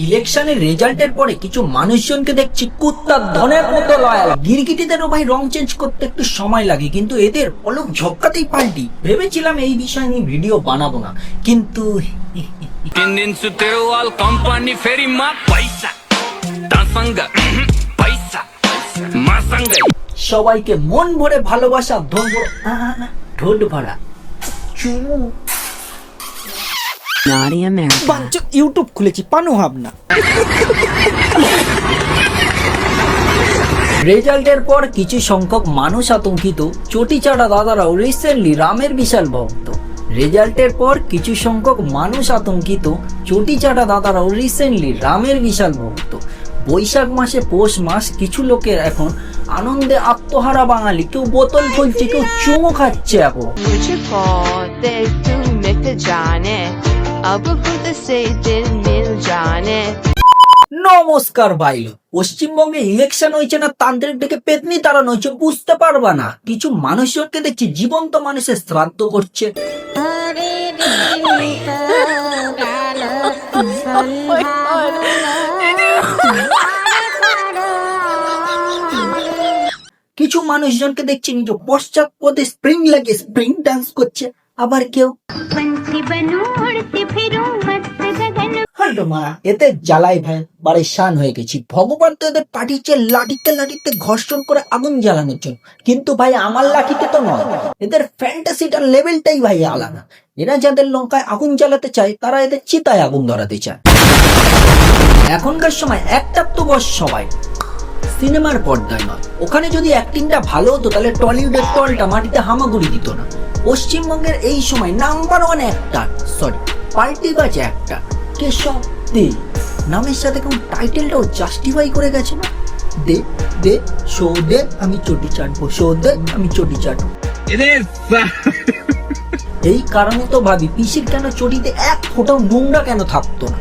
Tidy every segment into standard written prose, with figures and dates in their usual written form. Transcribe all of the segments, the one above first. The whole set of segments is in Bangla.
ইলেকশনের রেজাল্টের পরে কিছু মানুষজনকে দেখছি কুত্তার ধনের মতো লয়াল। গিরগিটিদেরও ভাই রং চেঞ্জ করতে একটু সময় লাগে, কিন্তু এদের পলক ঝক্কাতেই পাল্টি। ভেবেছিলাম এই বিষয় নিয়ে ভিডিও বানাবো না, কিন্তু সবাইকে মন ভরে ভালোবাসা, ঢোল ভরা চুমু। ইউটিউব খুলেছি, পানো ভাবনা। রেজাল্টের পর কিছু সংখ্যক মানুষ আতঙ্কিত, চটিচাটা দাদারাও রিসেন্টলি রামের বিশাল ভক্ত। রেজাল্টের পর কিছু সংখ্যক মানুষ আতঙ্কিত, চটিচাটা দাদারাও রিসেন্টলি রামের বিশাল ভক্ত। বৈশাখ মাসে পৌষ মাস, কিছু লোকের এখন আনন্দে আত্মহারা বাঙালি। কেউ বোতল খুলছে, কেউ চুমো খাচ্ছে। এখন নমস্কার ভাইলো, পশ্চিমবঙ্গে ইলেকশন হয়েছে না তান্ত্রিক ডেকে পেতনি তাড়ানো হয়েছে, বুঝতে পারবা না। কিছু মানুষজনকে দেখছি জীবন্ত মানুষের শ্রাদ্ধ করছে। কিছু মানুষজনকে দেখছি নিজ পশ্চাৎপদে স্প্রিং লাগিয়ে স্প্রিং ডান্স করছে। আবার কেউ এতে জ্বালাই ভাই পারেশান হয়ে গেছি। ভগবান তো এদের পাঠিয়েছে লাঠিতে লাঠিতে ঘর্ষণ করে আগুন জ্বালানোর জন্য, কিন্তু ভাই আমার লাঠিতে তো নয়। এদের ফ্যান্টাসিটার লেভেলটাই ভাই আলাদা। এরা যাদের লঙ্কায় আগুন জ্বালাতে চায়, তারা এদের চিতায় আগুন ধরাতে চায়। এখনকার সময় একটা তো বস সবাই সিনেমার পর্দায় নয়। ওখানে যদি অ্যাক্টিংটা ভালো হতো, তাহলে টলিউডের টলটা মাটিতে হামাগুড়ি দিত না। পশ্চিমবঙ্গের এই সময় নাম্বার ওয়ান অ্যাক্টর, সরি পাল্টিবাজ অ্যাক্টর কেশব দে। নামের সাথে কোন টাইটেলটাও জাস্টিফাই করে গেছে না। দে দে শো দে, আমি চটি চাটবো, শো দে আমি চটি চাটবো। এই কারণে তো ভাবি পিসির কেন চটিতে এক ফোঁটাও নোংরা কেন থাকতো না।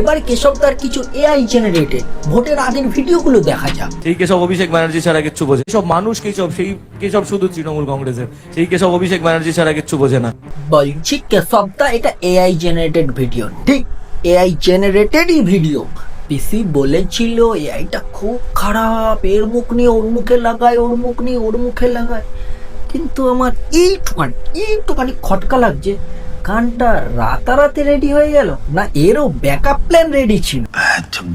এবার কেশব তার কিছু এআই জেনারেটেড ভোটের আগের ভিডিওগুলো দেখা যাক। সেই কেশব অভিষেক ব্যানার্জি ছাড়া কিচ্ছু বোঝে। সব মানুষ কেশব, সেই কেশব শুধু তৃণমূল কংগ্রেসের। সেই কেশব অভিষেক ব্যানার্জি ছাড়া কিচ্ছু বোঝে না। বলছি কেশবদা, এটা এআই জেনারেটেড ভিডিও। ঠিক, এআই জেনারেটেডই ভিডিও। পিসি বলেছিল এআইটা খুব খারাপ, এর মুখ নিয়ে ওর মুখে লাগায়, ওর মুখ নিয়ে ওর মুখে লাগায়। কিন্তু আমার এইটুখানি খটকা লাগছে, গানটা রাতারাতি রেডি হয়ে গেল না এরও ব্যাকআপ প্ল্যান রেডি ছিল?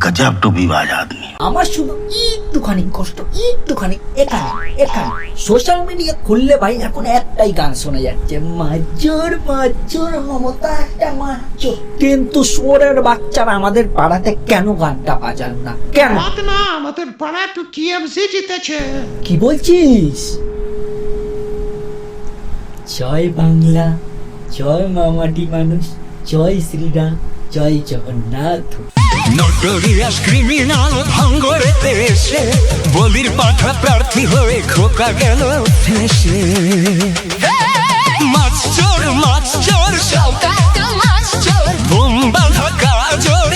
গজব টুবিবাজ আদমি। আমার শুধু একটুখানি কষ্ট, একটুখানি এখানে এখানে সোশ্যাল মিডিয়া খুললে ভাই এখন একটাই গান শোনা যাচ্ছে, মাজর মাজর মমতা একটা মাজর। কিন্তু সোরের বাচ্চারা আমাদের পাড়াতে কেন গানটা বাজান না? কেন না আমাদের পাড়া তো টিএমসি জিতেছে। কি বলছিস? জয় বাংলা, জয় মামাটি মানুষ, জয় শ্রীরাম, জয় জগন্নাথ। নোটোরিয়াস ক্রিমিনাল ভাঙড়েতে এসে বলির পাঠা প্রার্থী হয়ে খোকা গেল ফেসে। মাছ চোর বোম বাঁধা গাজর।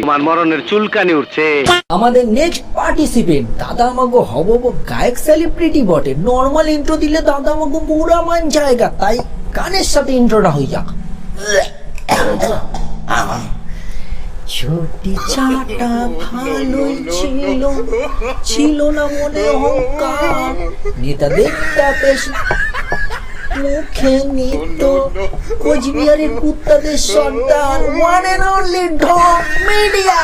আমার মরণের চুলকানি উঠছে। আমাদের নেক্সট পার্টিসিপেন্ট দাদামাগো হবব গায়ক সেলিব্রিটি বটে। নর্মাল ইন্ট্রো দিলে দাদামাগো পুরা মান জায়গা, তাই গানের সাথে ইন্ট্রোটা হয়ে যাক। ছোটি চাটা ভালোই ছিল, ছিল না মনে অহংকার। নেতা দেখতা বেশ মুখে নিত, কোচবিহারের কুত্তাদের সর্দার, ওয়ান এন্ড অনলি ঢক মিডিয়া।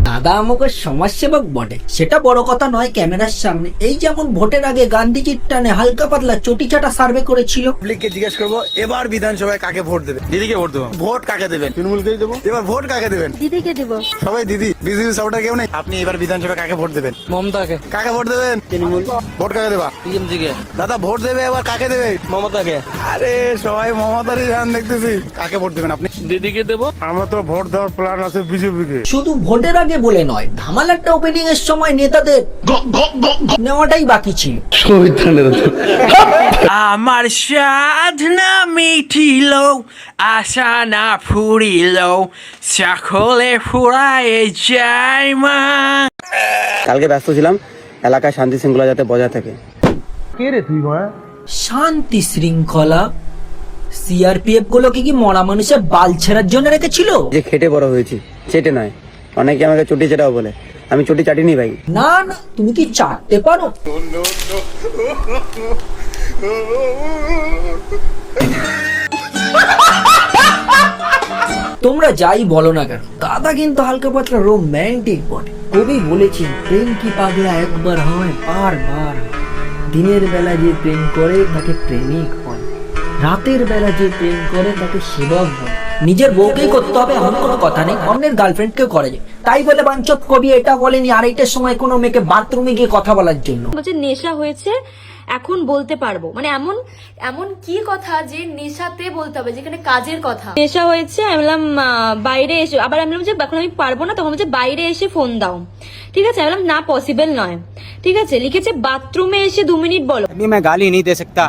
দাদা আমাকে সমাজসেবক বটে, সেটা বড় কথা নয় ক্যামেরার সামনে। এই যেমন ভোটের আগে গান্ধীজির টানে হালকা পাতলা চটিচাটা সার্ভে করেছিল। পাবলিককে জিজ্ঞেস করবো এবার বিধানসভায় কাকে ভোট দেবে? দিদিকে ভোট দেবো। ভোট কাকে দেবেন? তৃণমূলকেই দেবো। এবার ভোট কাকে দেবেন? দিদিকে দেব। সবাই দিদি, বিজেপি সাপোর্টার কেউ নেই। আপনি এবার বিধানসভায় কাকে ভোট দেবেন? মমতাকে। কাকে ভোট দেবেন? তৃণমূল। ভোট কাকে দেবা? টিএমসিকে। দাদা ভোট দেবে এবার কাকে দেবে? মমতাকে। আরে সবাই মমতারই গান দেখতেছি। কাকে ভোট দেবেন আপনি? দিদিকে দেবো। আমরা তো ভোট দেওয়ার প্ল্যান আছে বিজেপিকে। শুধু ভোটের আগে বলে নয়, ধামাল একটা ওপেনিং এর সময় নেতাদের নেওয়াটাই বাকি ছিল। আমার সাধনা মিটিল, আশা না ফুরিল, সকলে ফুরায় যায় মা। কালকে ব্যস্ত ছিলাম, এলাকায় শান্তি শৃঙ্খলা যাতে বজায় থাকে। কে রে তুই? শান্তি শৃঙ্খলা, সিআরপিএফ গুলোকে কি মরা মানুষের বাল ছেঁড়ার জন্য রেখেছিল? যে খেটে বড় হয়েছি সেটা নয়, অনেকে আমাকে চটি চাটাও বলে, আমি চটি চাটিনি ভাই। না না, তুমি কি চাটতে পারো? তোমরা যাই বলো না কেন, দাদা কিন্তু হালকা পাতলা রোম্যান্টিক বটে। কবি বলেছেন, প্রেম কি পাগলা একবার হয় বারবার, দিনের বেলা যে প্রেম করে তাকে প্রেমিক হয়, রাতের বেলা যে প্রেম করে তাকে সেবক হয়। নিজের বউকেই করতে হবে এমন কোনো কথা নেই, অন্যের গার্লফ্রেন্ডকেও করে যায়। তাই বলে বাঞ্চত কবি এটা বলেনি আড়াইটার সময় কোনো মেয়েকে বাথরুমে গিয়ে কথা বলার জন্য। বলছে নেশা হয়েছে এখন বলতে পারবো, মানে এমন এমন কি কথা যে নেশাতে বলতে হবে, যেখানে কাজের কথা। নেশা হয়েছে, আমি বললাম বাইরে এসে, আবার আমি বললাম যে এখন আমি পারবো না, তখন বলছে বাইরে এসে ফোন দাও। ঠিক আছে, আমি বললাম না পসিবল নয়। ঠিক আছে, লিখেছে বাথরুমে এসে 2 মিনিট বলো। मैं गाली नहीं दे सकता।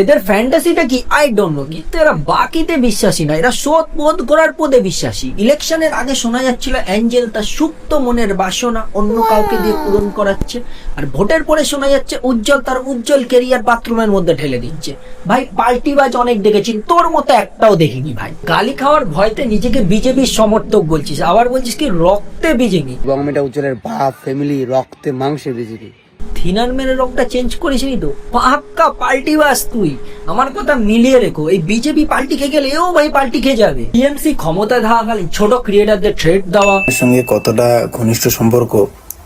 এদের ফ্যান্টাসিটা কি আই ডোন্ট নো, কিন্তু এরা বাকিতে বিশ্বাসী না, এরা সৎ বোধ করার পদে বিশ্বাসী। ইলেকশনের আগে শোনা যাচ্ছিল অ্যাঞ্জেল তার সুপ্ত মনের বাসনা অন্য কাউকে দিয়ে পূরণ করাচ্ছে, আর ভোটের পরে শোনা যাচ্ছে উজ্জ্বল তার উজ্জ্বল কেরিয়ার বাথরুমের মধ্যে ঠেলে দিচ্ছে। ভাই পাল্টিবাজ অনেক দেখেছি, তোর মতো একটাও দেখিনি ভাই। গালি খাওয়ার ভয়তে নিজেকে বিজেপির সমর্থক বলছিস, আবার বলছিস কি রক্তে বিজেপি। বঙ্গমেটা উজ্জ্বলের বাপ ফ্যামিলি রক্তে মাংসে বিজেপি। থিনার মেরে রংটা চেঞ্জ করেছিনি তো, পাক্কা পাল্টি বাস তুই। আমার কথা মিলিয়ে রেখো, এই বিজেপি পাল্টি খেয়ে গেলে এও ভাই পাল্টি খেয়ে যাবে। টিএমসি ক্ষমতায় থাকাকালীন ছোট ক্রিয়েটারদের থ্রেট দেওয়া, এর সঙ্গে কতটা ঘনিষ্ঠ সম্পর্ক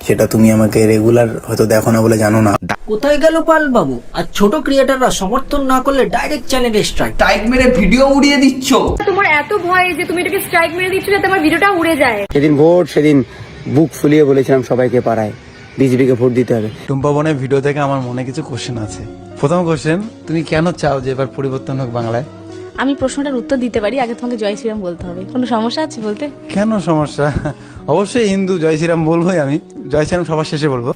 সেটা তুমি আমাকে রেগুলার হয়তো দেখো না বলে জানো না। কোথায় গেল পাল বাবু? আর ছোট ক্রিয়েটাররা সমর্থন না করলে ডাইরেক্ট চ্যানেলে স্ট্রাইক মেরে ভিডিও উড়িয়ে দিচ্ছ। তোমার এত ভয় যে তুমি এটাকে স্ট্রাইক মেরে দিচ্ছ যাতে আমার ভিডিওটা উড়ে যায়। সেদিন ভোট, সেদিন বুক ফুলিয়ে বলেছিলাম সবাইকে পাড়ায় বিজেপিকে ভোট দিতে হবে। টুম্পা বোনের ভিডিও থেকে আমার মনে কিছু কোশ্চেন আছে। প্রথম কোশ্চেন, তুমি কেন চাও যে এবার পরিবর্তন হোক বাংলায়? আমি প্রশ্নটার উত্তর দিতে পারি, আগে তোমাকে জয় শ্রীরাম বলতে হবে। কোনো সমস্যা আছে বলতে? কেন সমস্যা? অবশ্যই হিন্দু, জয় শ্রীরাম বলবোই আমি, জয় শ্রীরাম সবার শেষে বলবো।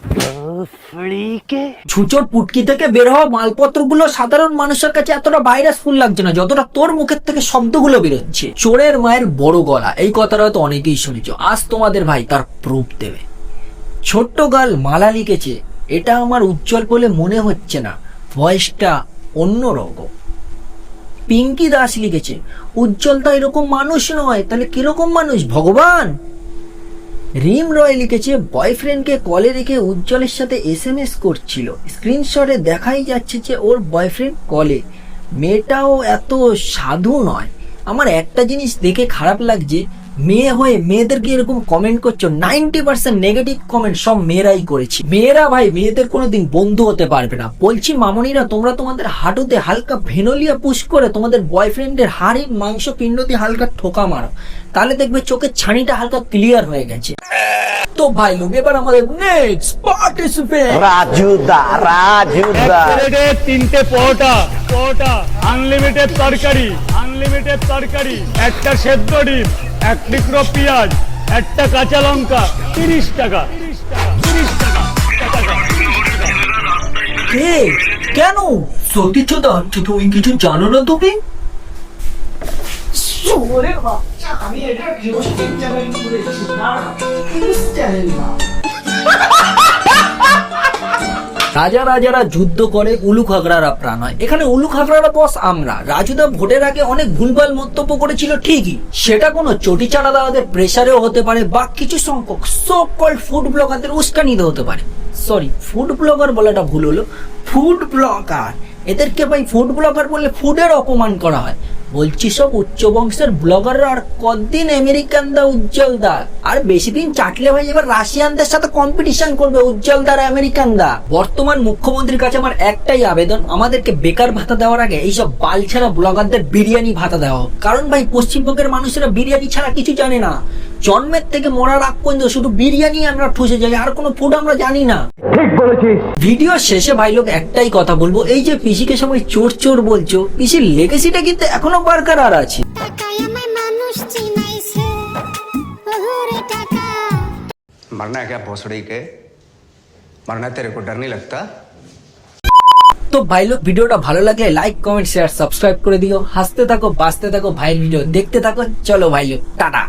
ছুচোর পুটকি থেকে বের হওয়া মালপত্রগুলো সাধারণ মানুষের কাছে এতটা ভাইরাসফুল লাগছে না যতটা তোর মুখের থেকে শব্দগুলো বেরোচ্ছে। চোরের মায়ের বড় গলা, এই কথাটা হয়তো অনেকেই শুনেছো, আজ তোমাদের ভাই তার প্রুফ দেবে। ছোট্ট গাল মালা লিখেছে, এটা আমার উজ্জ্বল বলে মনে হচ্ছে না, ভয়েসটা অন্যরকম। পিঙ্কি দাস লিখেছে, উজ্জ্বল তো এরকম মানুষ নয়, তাহলে কিরকম মানুষ ভগবান? রিম রয় লিখেছে, বয়ফ্রেন্ডকে কলে রেখে উজ্জ্বলের সাথে এসএমএস করছিল, স্ক্রিনশটে দেখাই যাচ্ছে যে ওর বয়ফ্রেন্ড কলে। মেয়েটাও এত সাধু নয়। আমার একটা জিনিস দেখে খারাপ লাগছে, মেয়ে হয়ে মেয়েদেরকে এরকম কমেন্ট করছো, 90% নেগেটিভ কমেন্ট সব মেয়েরাই করেছি। মেয়েরা ভাই মেয়েদের কোনোদিন বন্ধু হতে পারবে না। বলছি মামনিরা, তোমরা তোমাদের হাঁটুতে হালকা ভেনোলিয়া পুশ করে তোমাদের বয়ফ্রেন্ডের হাড়ির মাংস পিণ্ড দিয়ে হালকা ঠোকা মারো, তাহলে দেখবে চোখের ছানিটা হালকা ক্লিয়ার হয়ে গেছে। তো ভাই লোক, এবার আমাদের নেক্সট পার্টিসিপেন্ট রাজুদা। 3টে পরোটা, আনলিমিটেড তরকারি, একটা সেদ্ধ ডিম, 1 টুকরো পেঁয়াজ, একটা কাঁচা লঙ্কা, 30 টাকা। কে কেন সতীর্থদা, তুমি কিছু জানো না তুমি? আমি এটা চ্যানেল করেছি না, চ্যানেল না। রাজারা যুদ্ধ করে, উলু খাগড়ারা প্রাণ হয়। এখানে উলু খাগড়ারা বস আমরা। রাজুদা ভোটের আগে অনেক ভুলভাল মন্তব্য করেছিল ঠিকই, সেটা কোনো চটি চাটা দাদাদের প্রেসারেও হতে পারে, বা কিছু সংখ্যক সো কল্ড ফুড ব্লগারদের উস্কানিতে হতে পারে। সরি, ফুড ব্লগার বলাটা ভুল হলো, ফুড ব্লগার। এদেরকে ভাই ফুড ব্লগার বললে ফুডের অপমান করা হয়। বলছি সব উচ্চ বংশের ব্লগাররা আর কতদিন আমেরিকান দা উজ্জ্বল দা, আর বেশি দিন চাটলে ভাই এবার রাশিয়ানদের সাথে কম্পিটিশন করবে উজ্জ্বল দা আর আমেরিকান দা। বর্তমান মুখ্যমন্ত্রীর কাছে আমার একটাই আবেদন, আমাদেরকে বেকার ভাতা দেওয়ার আগে এইসব বালছাড়া ব্লগারদের বিরিয়ানি ভাতা দেওয়া, কারণ ভাই পশ্চিমবঙ্গের মানুষেরা বিরিয়ানি ছাড়া কিছু জানে না। জন্মের থেকে মরার আগ পর্যন্ত শুধু বিরিয়ানি আমরা ঠুসে যাই, আর কোনো ফুড আমরা জানি না। ঠিক বলেছিস। ভিডিও শেষে ভাই লোক একটাই কথা বলবো, এই যে পিসিকে সবাই চোর চোর বলছো, পিসির লেগেসিটা কিন্তু এখনো বরকরার আছে। मरना है क्या भोसड़ी के? मरना तेरे को डर नहीं लगता? তো ভাই লোক, ভিডিওটা ভালো লাগলে লাইক কমেন্ট শেয়ার সাবস্ক্রাইব করে দিও। হাসতে থাকো, বাঁচতে থাকো, ভাইয়ের ভিডিও দেখতে থাকো। চলো ভাই লোক, টাটা।